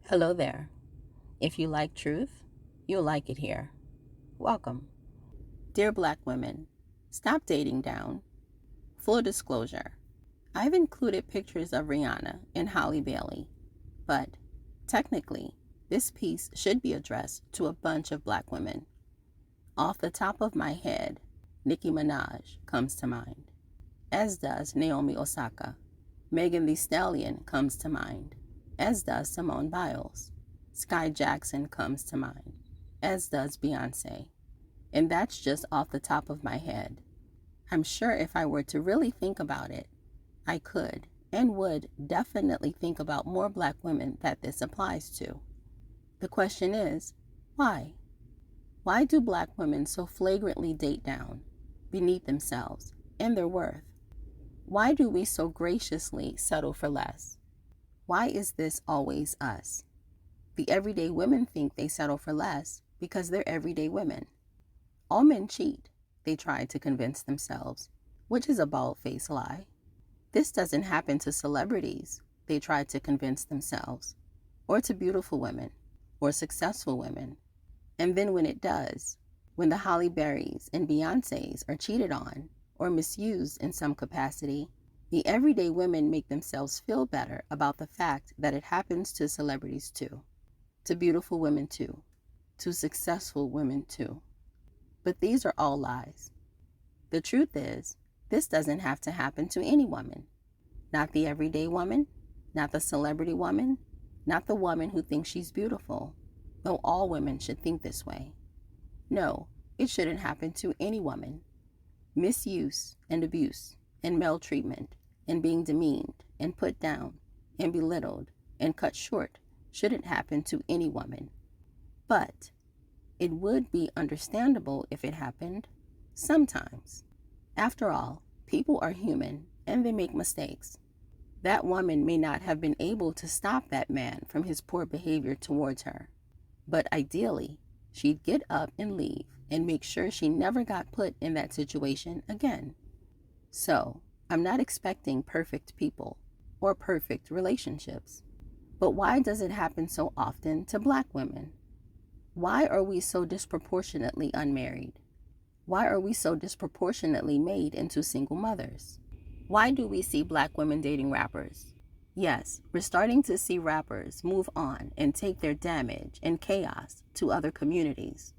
Hello there. If you like truth, you'll like it here. Welcome. Dear Black women, stop dating down. Full disclosure, I've included pictures of Rihanna and Hallebailey, but technically, this piece should be addressed to a bunch of Black women. Off the top of my head, Nickiminaj comes to mind, as does Naomi Osaka. Megan Thee Stallion comes to mind, as does Simone Biles. Skaijackson comes to mind, as does Beyonce. And that's just off the top of my head. I'm sure if I were to really think about it, I could and would definitely think about more Black women that this applies to. The question is, why? Why do Black women so flagrantly date down, beneath themselves and their worth? Why do we so graciously settle for less? Why is this always us? The everyday women think they settle for less because they're everyday women. All men cheat, they try to convince themselves, which is a bald-faced lie. This doesn't happen to celebrities, they try to convince themselves, or to beautiful women, or successful women. And then when it does, when the Halle Berrys and Beyoncés are cheated on, or misused in some capacity, the everyday women make themselves feel better about the fact that it happens to celebrities too. To beautiful women too, to successful women too. But these are all lies. The truth is, this doesn't have to happen to any woman. Not the everyday woman, not the celebrity woman, not the woman who thinks she's beautiful, though all women should think this way. No, it shouldn't happen to any woman. Misuse and abuse and maltreatment and being demeaned and put down and belittled and cut short shouldn't happen to any woman. But it would be understandable if it happened sometimes. After all, people are human and they make mistakes. That woman may not have been able to stop that man from his poor behavior towards her, but ideally, she'd get up and leave and make sure she never got put in that situation again. So, I'm not expecting perfect people or perfect relationships. But why does it happen so often to Black women? Why are we so disproportionately unmarried? Why are we so disproportionately made into single mothers? Why do we see Black women dating rappers? Yes, we're starting to see rappers move on and take their damage and chaos to other communities.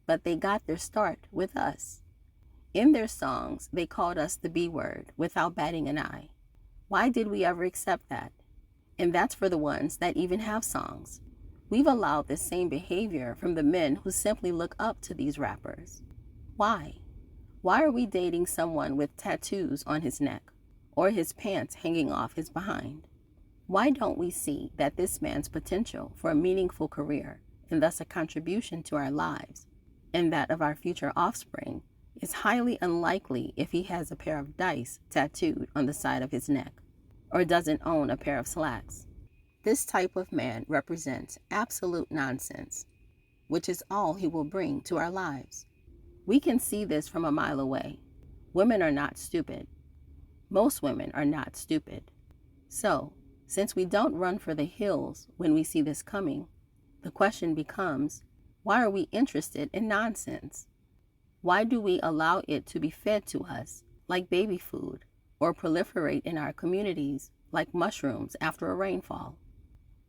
But they got their start with us. In their songs, they called us the B word without batting an eye. Why did we ever accept that? And that's for the ones that even have songs. We've allowed this same behavior from the men who simply look up to these rappers. Why? Why are we dating someone with tattoos on his neck or his pants hanging off his behind? Why don't we see that this man's potential for a meaningful career and thus a contribution to our lives and that of our future offspring is highly unlikely if he has a pair of dice tattooed on the side of his neck or doesn't own a pair of slacks? This type of man represents absolute nonsense, which is all he will bring to our lives. We can see this from a mile away. Women are not stupid. Most women are not stupid. So, since we don't run for the hills when we see this coming, the question becomes, why are we interested in nonsense? Why do we allow it to be fed to us like baby food or proliferate in our communities like mushrooms after a rainfall?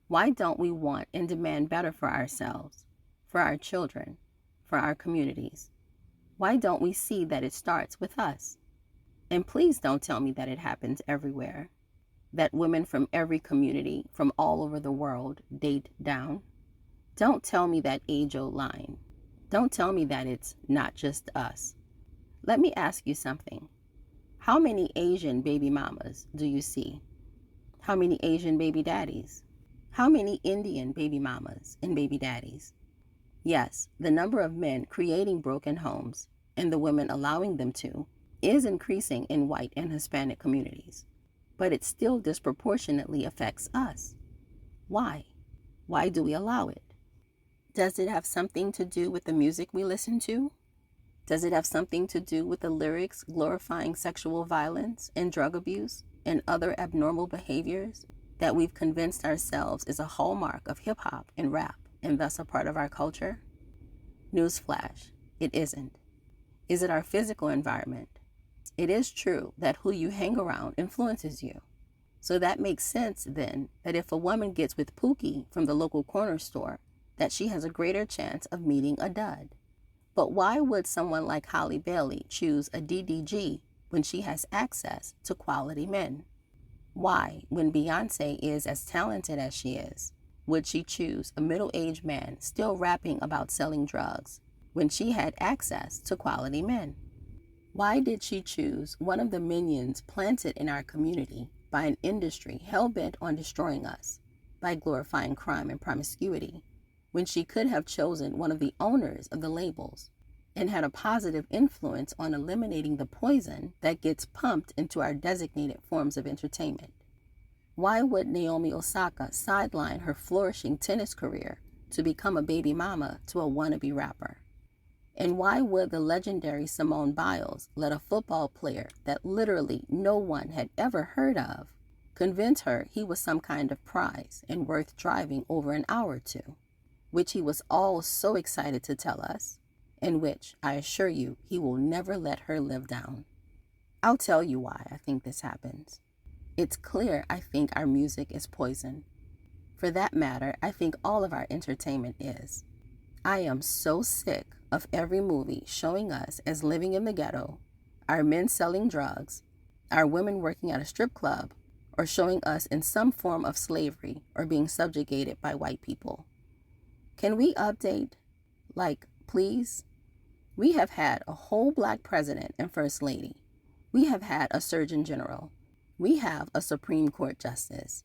Why don't we want and demand better for ourselves, for our children, for our communities? Why don't we see that it starts with us? And please don't tell me that it happens everywhere, that women from every community from all over the world date down. Don't tell me that age-old line. Don't tell me that it's not just us. Let me ask you something. How many Asian baby mamas do you see? How many Asian baby daddies? How many Indian baby mamas and baby daddies? Yes, the number of men creating broken homes and the women allowing them to is increasing in white and Hispanic communities, but it still disproportionately affects us. Why? Why do we allow it? Does it have something to do with the music we listen to? Does it have something to do with the lyrics glorifying sexual violence and drug abuse and other abnormal behaviors that we've convinced ourselves is a hallmark of hip-hop and rap and thus a part of our culture? Newsflash, it isn't. Is it our physical environment? It is true that who you hang around influences you. So that makes sense then that if a woman gets with Pookie from the local corner store, that she has a greater chance of meeting a dud. But why would someone like Hallebailey choose a DDG when she has access to quality men? Why, when Beyonce is as talented as she is, would she choose a middle-aged man still rapping about selling drugs when she had access to quality men? Why did she choose one of the minions planted in our community by an industry hell-bent on destroying us by glorifying crime and promiscuity, when she could have chosen one of the owners of the labels and had a positive influence on eliminating the poison that gets pumped into our designated forms of entertainment? Why would Naomi Osaka sideline her flourishing tennis career to become a baby mama to a wannabe rapper? And why would the legendary Simone Biles let a football player that literally no one had ever heard of convince her he was some kind of prize and worth driving over an hour to, which he was all so excited to tell us, and which, I assure you, he will never let her live down? I'll tell you why I think this happens. It's clear I think our music is poison. For that matter, I think all of our entertainment is. I am so sick of every movie showing us as living in the ghetto, our men selling drugs, our women working at a strip club, or showing us in some form of slavery or being subjugated by white people. Can we update? Like, please? We have had a whole black president and first lady. We have had a surgeon general. We have a Supreme Court justice.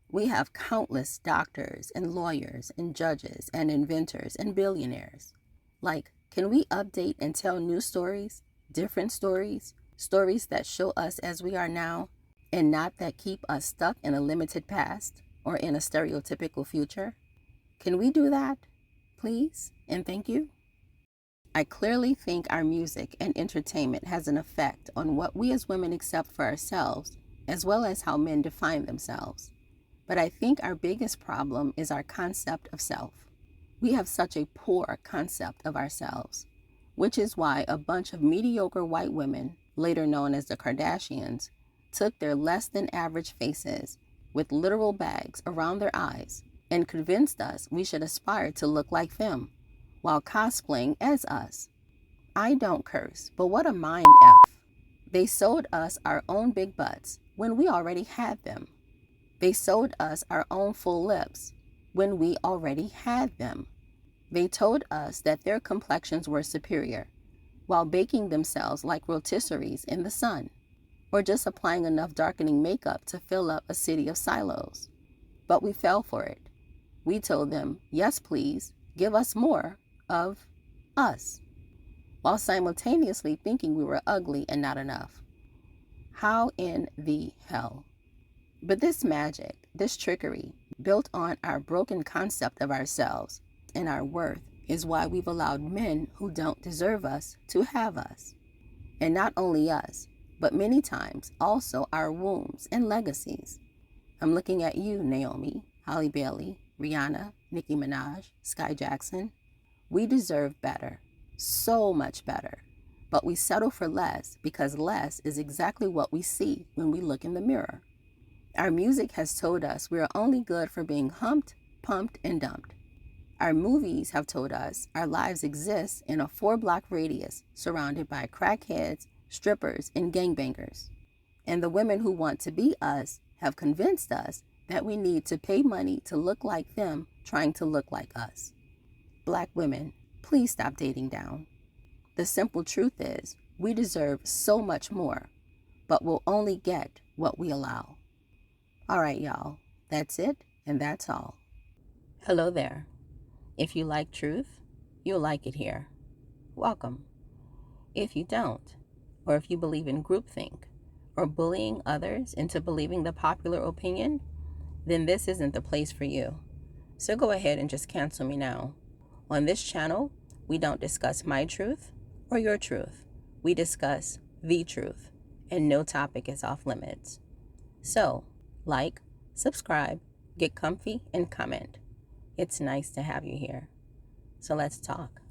We have countless doctors and lawyers and judges and inventors and billionaires. Like, can we update and tell new stories, different stories, stories that show us as we are now, and not that keep us stuck in a limited past or in a stereotypical future? Can we do that, please, and thank you? I clearly think our music and entertainment has an effect on what we as women accept for ourselves, as well as how men define themselves. But I think our biggest problem is our concept of self. We have such a poor concept of ourselves, which is why a bunch of mediocre white women, later known as the Kardashians, took their less than average faces with literal bags around their eyes and convinced us we should aspire to look like them while cosplaying as us. I don't curse, but what a mind F. They sold us our own big butts when we already had them. They sold us our own full lips when we already had them. They told us that their complexions were superior while baking themselves like rotisseries in the sun, or just applying enough darkening makeup to fill up a city of silos. But we fell for it. We told them, yes, please, give us more of us, while simultaneously thinking we were ugly and not enough. How in the hell? But this magic, this trickery, built on our broken concept of ourselves and our worth, is why we've allowed men who don't deserve us to have us. And not only us, but many times also our wombs and legacies. I'm looking at you, Naomi, Hallebailey, Rihanna, Nickiminaj, Skaijackson. We deserve better, so much better, but we settle for less because less is exactly what we see when we look in the mirror. Our music has told us we are only good for being humped, pumped, and dumped. Our movies have told us our lives exist in a 4-block radius surrounded by crackheads, strippers, and gangbangers. And the women who want to be us have convinced us that we need to pay money to look like them trying to look like us. Black women, please stop dating down. The simple truth is we deserve so much more, but we'll only get what we allow. All right, y'all, that's it, and that's all. Hello there. If you like truth, you'll like it here. Welcome. If you don't, or if you believe in groupthink, or bullying others into believing the popular opinion, then this isn't the place for you. So go ahead and just cancel me now. On this channel, we don't discuss my truth or your truth. We discuss the truth, and no topic is off limits. So, like, subscribe, get comfy, and comment. It's nice to have you here. So let's talk.